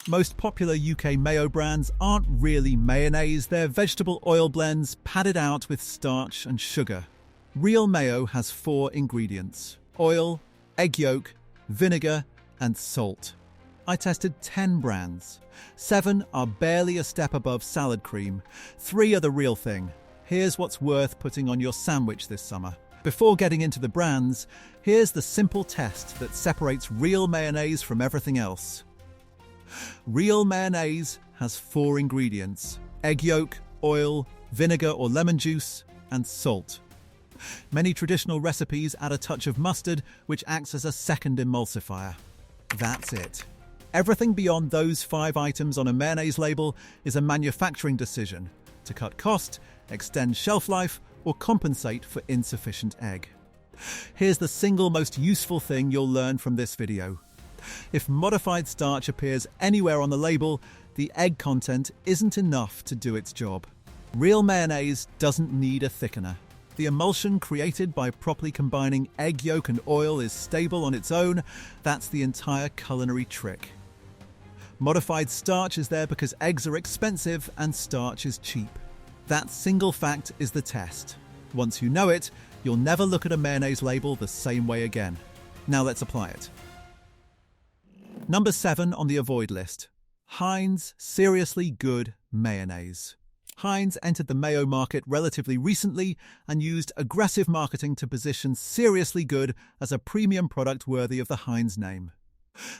Most popular UK mayo brands aren't really mayonnaise, they're vegetable oil blends padded out with starch and sugar. Real mayo has 4 ingredients: oil, egg yolk, vinegar, and salt. I tested 10 brands. 7 are barely a step above salad cream. 3 are the real thing. Here's what's worth putting on your sandwich this summer. Before getting into the brands, here's the simple test that separates real mayonnaise from everything else. Real mayonnaise has 4 ingredients: egg yolk, oil, vinegar or lemon juice, and salt. Many traditional recipes add a touch of mustard, which acts as a second emulsifier. That's it. Everything beyond those 5 items on a mayonnaise label is a manufacturing decision to cut cost, extend shelf life, or compensate for insufficient egg. Here's the single most useful thing you'll learn from this video. If modified starch appears anywhere on the label, the egg content isn't enough to do its job. Real mayonnaise doesn't need a thickener. The emulsion created by properly combining egg yolk and oil is stable on its own. That's the entire culinary trick. Modified starch is there because eggs are expensive and starch is cheap. That single fact is the test. Once you know it, you'll never look at a mayonnaise label the same way again. Now let's apply it. Number 7 on the avoid list. Heinz Seriously Good Mayonnaise. Heinz entered the mayo market relatively recently and used aggressive marketing to position Seriously Good as a premium product worthy of the Heinz name.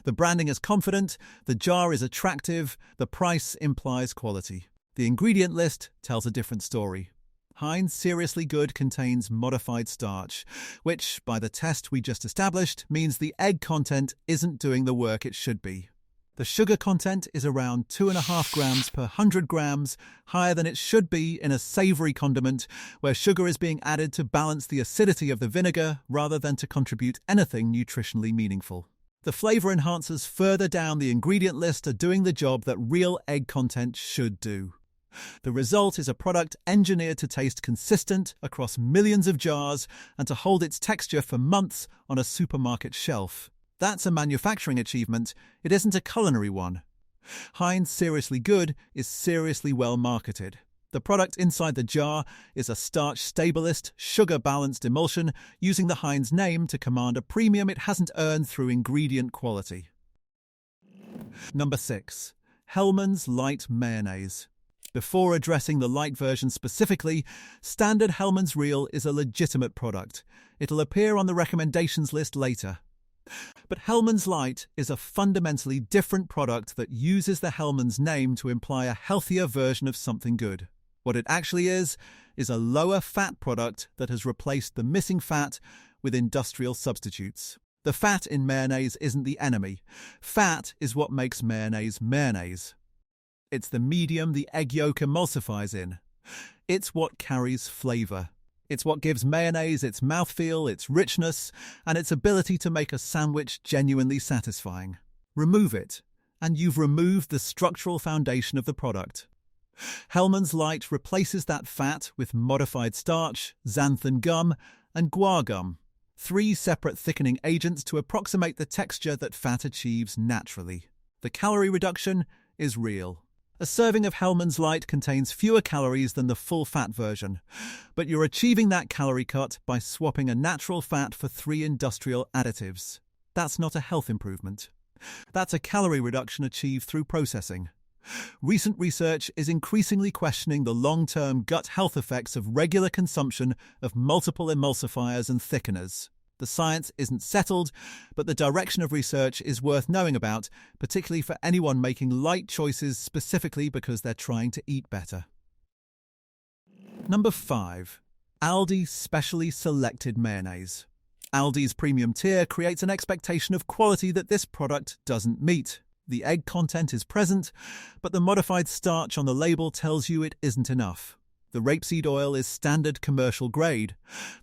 The branding is confident, the jar is attractive, the price implies quality. The ingredient list tells a different story. Heinz Seriously Good contains modified starch, which, by the test we just established, means the egg content isn't doing the work it should be. The sugar content is around 2.5 grams per 100 grams, higher than it should be in a savoury condiment, where sugar is being added to balance the acidity of the vinegar rather than to contribute anything nutritionally meaningful. The flavour enhancers further down the ingredient list are doing the job that real egg content should do. The result is a product engineered to taste consistent across millions of jars and to hold its texture for months on a supermarket shelf. That's a manufacturing achievement, it isn't a culinary one. Heinz Seriously Good is seriously well marketed. The product inside the jar is a starch stabilist, sugar-balanced emulsion using the Heinz name to command a premium it hasn't earned through ingredient quality. Number 6. Hellmann's Light Mayonnaise. Before addressing the light version specifically, standard Hellmann's Real is a legitimate product. It'll appear on the recommendations list later. But Hellmann's Light is a fundamentally different product that uses the Hellmann's name to imply a healthier version of something good. What it actually is a lower fat product that has replaced the missing fat with industrial substitutes. The fat in mayonnaise isn't the enemy. Fat is what makes mayonnaise mayonnaise. It's the medium the egg yolk emulsifies in. It's what carries flavour. It's what gives mayonnaise its mouthfeel, its richness, and its ability to make a sandwich genuinely satisfying. Remove it, and you've removed the structural foundation of the product. Hellmann's Light replaces that fat with modified starch, xanthan gum, and guar gum, 3 separate thickening agents to approximate the texture that fat achieves naturally. The calorie reduction is real. A serving of Hellmann's Light contains fewer calories than the full-fat version, but you're achieving that calorie cut by swapping a natural fat for 3 industrial additives. That's not a health improvement. That's a calorie reduction achieved through processing. Recent research is increasingly questioning the long-term gut health effects of regular consumption of multiple emulsifiers and thickeners. The science isn't settled, but the direction of research is worth knowing about, particularly for anyone making light choices specifically because they're trying to eat better. Number 5. Aldi Specially Selected Mayonnaise. Aldi's premium tier creates an expectation of quality that this product doesn't meet. The egg content is present, but the modified starch on the label tells you it isn't enough. The rapeseed oil is standard commercial grade.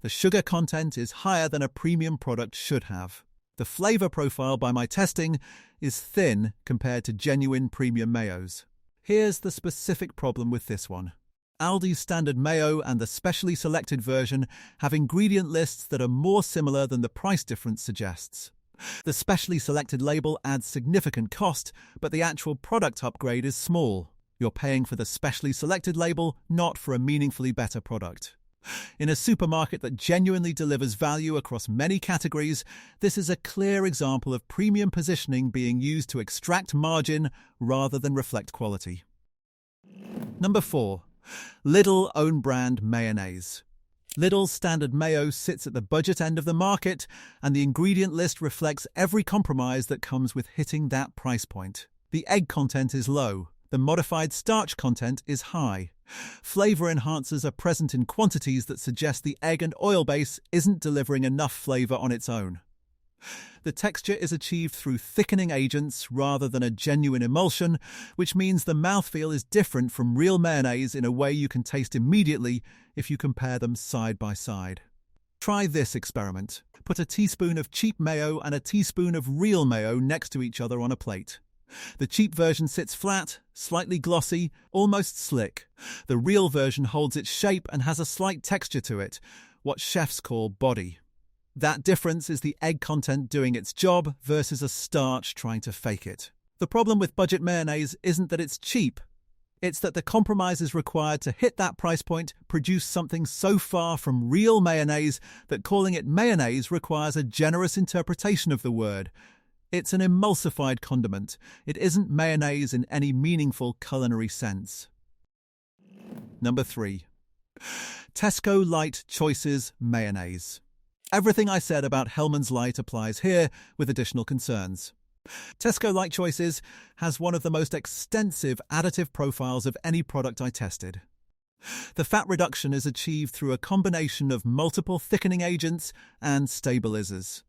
The sugar content is higher than a premium product should have. The flavour profile by my testing is thin compared to genuine premium mayos. Here's the specific problem with this one. Aldi's standard mayo and the specially selected version have ingredient lists that are more similar than the price difference suggests. The specially selected label adds significant cost, but the actual product upgrade is small. You're paying for the specially selected label, not for a meaningfully better product. In a supermarket that genuinely delivers value across many categories, this is a clear example of premium positioning being used to extract margin rather than reflect quality. Number 4. Lidl own brand mayonnaise. Lidl's standard mayo sits at the budget end of the market, and the ingredient list reflects every compromise that comes with hitting that price point. The egg content is low. The modified starch content is high. Flavor enhancers are present in quantities that suggest the egg and oil base isn't delivering enough flavor on its own. The texture is achieved through thickening agents rather than a genuine emulsion, which means the mouthfeel is different from real mayonnaise in a way you can taste immediately if you compare them side by side. Try this experiment. Put a teaspoon of cheap mayo and a teaspoon of real mayo next to each other on a plate. The cheap version sits flat, slightly glossy, almost slick. The real version holds its shape and has a slight texture to it, what chefs call body. That difference is the egg content doing its job versus a starch trying to fake it. The problem with budget mayonnaise isn't that it's cheap. It's that the compromises required to hit that price point produce something so far from real mayonnaise that calling it mayonnaise requires a generous interpretation of the word. It's an emulsified condiment. It isn't mayonnaise in any meaningful culinary sense. Number 3. Tesco Light Choices Mayonnaise. Everything I said about Hellmann's Light applies here, with additional concerns. Tesco Light Choices has one of the most extensive additive profiles of any product I tested. The fat reduction is achieved through a combination of multiple thickening agents and stabilizers.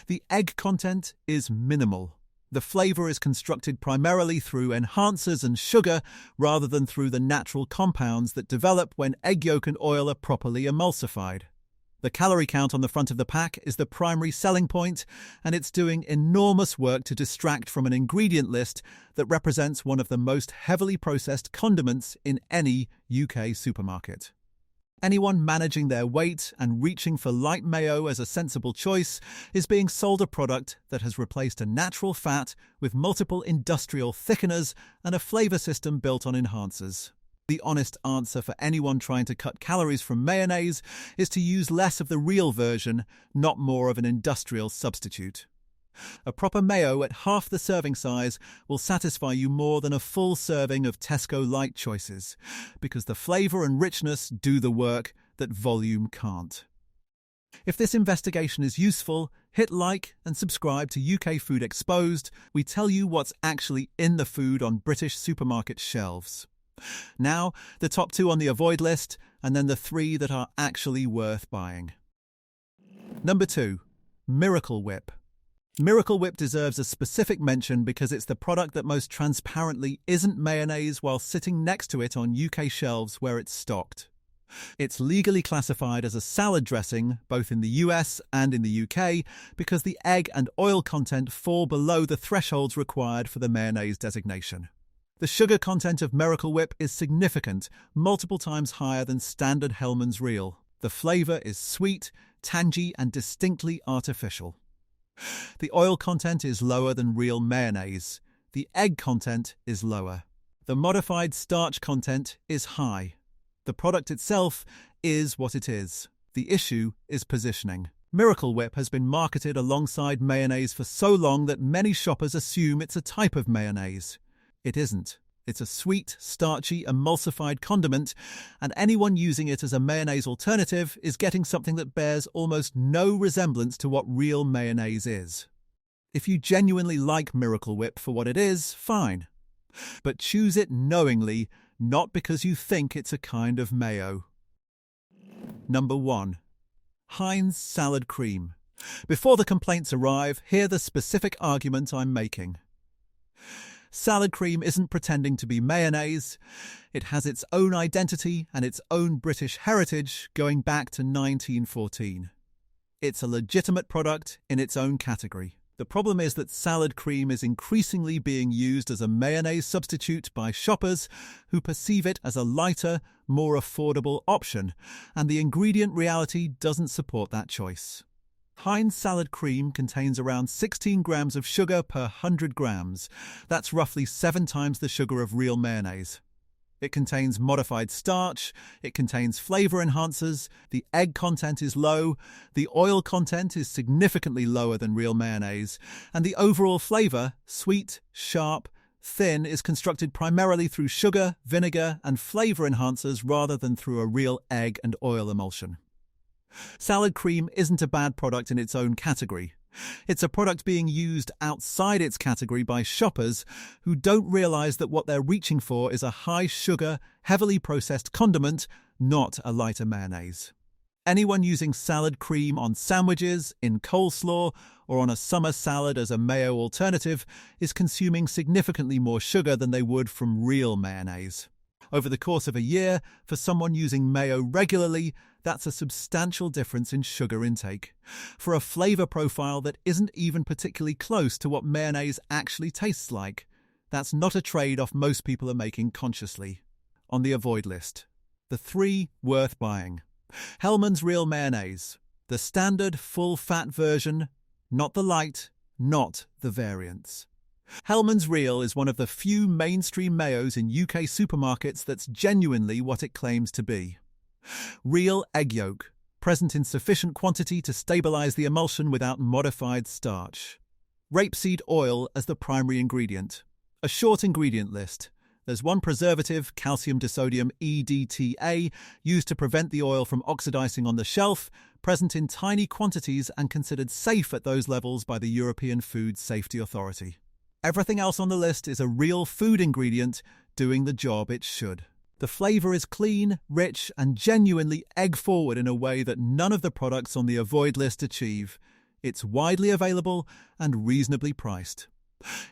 The egg content is minimal. The flavor is constructed primarily through enhancers and sugar rather than through the natural compounds that develop when egg yolk and oil are properly emulsified. The calorie count on the front of the pack is the primary selling point, and it's doing enormous work to distract from an ingredient list that represents one of the most heavily processed condiments in any UK supermarket. Anyone managing their weight and reaching for light mayo as a sensible choice is being sold a product that has replaced a natural fat with multiple industrial thickeners and a flavor system built on enhancers. The honest answer for anyone trying to cut calories from mayonnaise is to use less of the real version, not more of an industrial substitute. A proper mayo at half the serving size will satisfy you more than a full serving of Tesco Light Choices, because the flavour and richness do the work that volume can't. If this investigation is useful, hit like and subscribe to UK Food Exposed. We tell you what's actually in the food on British supermarket shelves. Now, the top 2 on the avoid list, and then the 3 that are actually worth buying. Number 2. Miracle Whip. Miracle Whip deserves a specific mention because it's the product that most transparently isn't mayonnaise while sitting next to it on UK shelves where it's stocked. It's legally classified as a salad dressing both in the US and in the UK because the egg and oil content fall below the thresholds required for the mayonnaise designation. The sugar content of Miracle Whip is significant, multiple times higher than standard Hellmann's Real. The flavour is sweet, tangy and distinctly artificial. The oil content is lower than real mayonnaise. The egg content is lower. The modified starch content is high. The product itself is what it is. The issue is positioning. Miracle Whip has been marketed alongside mayonnaise for so long that many shoppers assume it's a type of mayonnaise. It isn't. It's a sweet, starchy, emulsified condiment, and anyone using it as a mayonnaise alternative is getting something that bears almost no resemblance to what real mayonnaise is. If you genuinely like Miracle Whip for what it is, fine. But choose it knowingly, not because you think it's a kind of mayo. Number 1. Heinz Salad Cream. Before the complaints arrive, hear the specific argument I'm making. Salad cream isn't pretending to be mayonnaise. It has its own identity and its own British heritage going back to 1914. It's a legitimate product in its own category. The problem is that salad cream is increasingly being used as a mayonnaise substitute by shoppers who perceive it as a lighter, more affordable option, and the ingredient reality doesn't support that choice. Heinz salad cream contains around 16 grams of sugar per 100 grams. That's roughly 7 times the sugar of real mayonnaise. It contains modified starch, it contains flavor enhancers, the egg content is low, the oil content is significantly lower than real mayonnaise, and the overall flavor, sweet, sharp, thin, is constructed primarily through sugar, vinegar, and flavor enhancers rather than through a real egg and oil emulsion. Salad cream isn't a bad product in its own category. It's a product being used outside its category by shoppers who don't realize that what they're reaching for is a high-sugar, heavily processed condiment, not a lighter mayonnaise. Anyone using salad cream on sandwiches, in coleslaw, or on a summer salad as a mayo alternative is consuming significantly more sugar than they would from real mayonnaise. Over the course of a year, for someone using mayo regularly, that's a substantial difference in sugar intake, for a flavor profile that isn't even particularly close to what mayonnaise actually tastes like. That's not a trade-off most people are making consciously. On the avoid list, the 3 worth buying. Hellmann's Real Mayonnaise, the standard full-fat version, not the light, not the variants. Hellmann's Real is one of the few mainstream mayos in UK supermarkets that's genuinely what it claims to be. Real egg yolk, present in sufficient quantity to stabilize the emulsion without modified starch. Rapeseed oil as the primary ingredient. A short ingredient list. There's 1 preservative, calcium disodium EDTA, used to prevent the oil from oxidizing on the shelf, present in tiny quantities and considered safe at those levels by the European Food Safety Authority. Everything else on the list is a real food ingredient doing the job it should. The flavor is clean, rich, and genuinely egg-forward in a way that none of the products on the avoid list achieve. It's widely available and reasonably priced.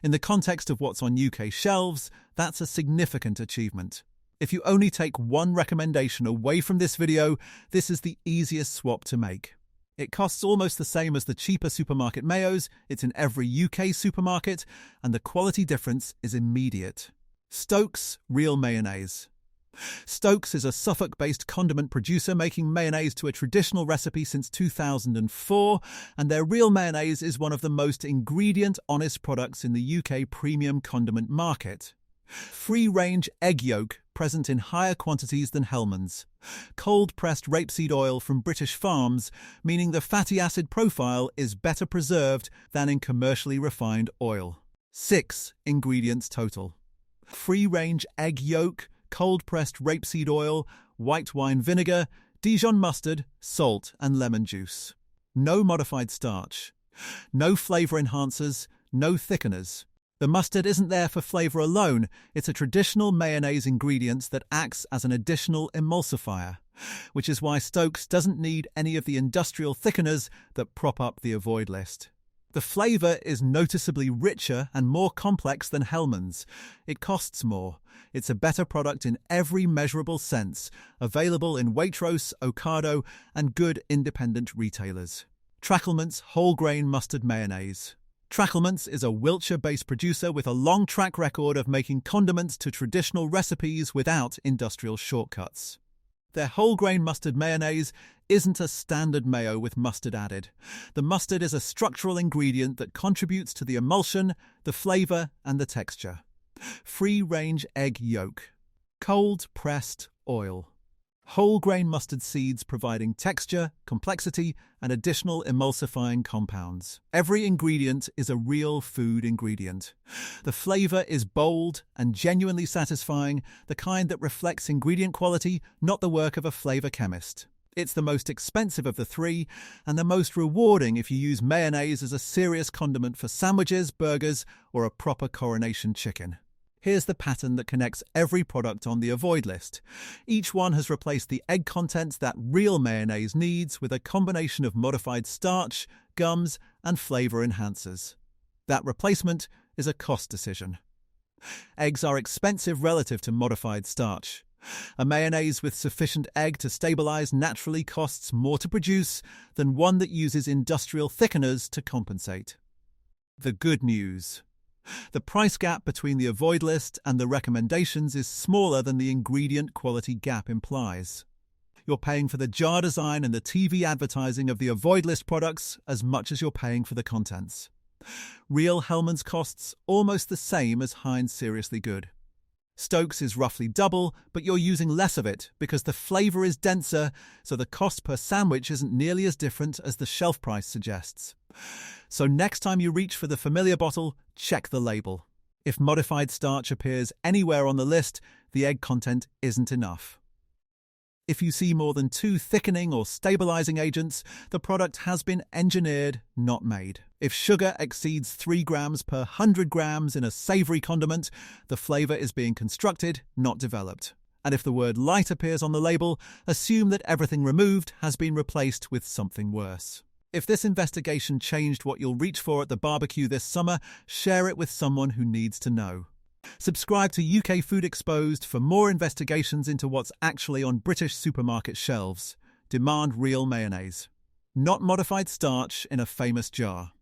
In the context of what's on UK shelves, that's a significant achievement. If you only take one recommendation away from this video, this is the easiest swap to make. It costs almost the same as the cheaper supermarket mayos, it's in every UK supermarket, and the quality difference is immediate. Stokes Real Mayonnaise. Stokes is a Suffolk-based condiment producer making mayonnaise to a traditional recipe since 2004, and their real mayonnaise is one of the most ingredient-honest products in the UK premium condiment market. Free-range egg yolk, present in higher quantities than Hellmann's. Cold-pressed rapeseed oil from British farms, meaning the fatty acid profile is better preserved than in commercially refined oil. 6 ingredients total. Free-range egg yolk, cold-pressed rapeseed oil, white wine vinegar, Dijon mustard, salt and lemon juice. No modified starch. No flavor enhancers, no thickeners. The mustard isn't there for flavor alone, it's a traditional mayonnaise ingredient that acts as an additional emulsifier, which is why Stokes doesn't need any of the industrial thickeners that prop up the avoid list. The flavor is noticeably richer and more complex than Hellmann's. It costs more. It's a better product in every measurable sense, available in Waitrose, Ocado, and good independent retailers. Tracklements Whole Grain Mustard Mayonnaise. Tracklements is a Wiltshire-based producer with a long track record of making condiments to traditional recipes without industrial shortcuts. Their whole grain mustard mayonnaise isn't a standard mayo with mustard added. The mustard is a structural ingredient that contributes to the emulsion, the flavor, and the texture. Free-range egg yolk. Cold-pressed oil. Whole grain mustard seeds providing texture, complexity, and additional emulsifying compounds. Every ingredient is a real food ingredient. The flavor is bold and genuinely satisfying, the kind that reflects ingredient quality, not the work of a flavor chemist. It's the most expensive of the 3, and the most rewarding if you use mayonnaise as a serious condiment for sandwiches, burgers, or a proper coronation chicken. Here's the pattern that connects every product on the avoid list. Each one has replaced the egg content that real mayonnaise needs with a combination of modified starch, gums, and flavor enhancers. That replacement is a cost decision. Eggs are expensive relative to modified starch. A mayonnaise with sufficient egg to stabilize naturally costs more to produce than one that uses industrial thickeners to compensate. The good news. The price gap between the avoid list and the recommendations is smaller than the ingredient quality gap implies. You're paying for the jar design and the TV advertising of the avoid list products as much as you're paying for the contents. Real Hellmann's costs almost the same as Heinz Seriously Good. Stokes is roughly double, but you're using less of it because the flavour is denser, so the cost per sandwich isn't nearly as different as the shelf price suggests. So next time you reach for the familiar bottle, check the label. If modified starch appears anywhere on the list, the egg content isn't enough. If you see more than 2 thickening or stabilizing agents, the product has been engineered, not made. If sugar exceeds 3 grams per 100 grams in a savory condiment, the flavor is being constructed, not developed. And if the word light appears on the label, assume that everything removed has been replaced with something worse. If this investigation changed what you'll reach for at the barbecue this summer, share it with someone who needs to know. Subscribe to UK Food Exposed for more investigations into what's actually on British supermarket shelves. Demand real mayonnaise, not modified starch in a famous jar.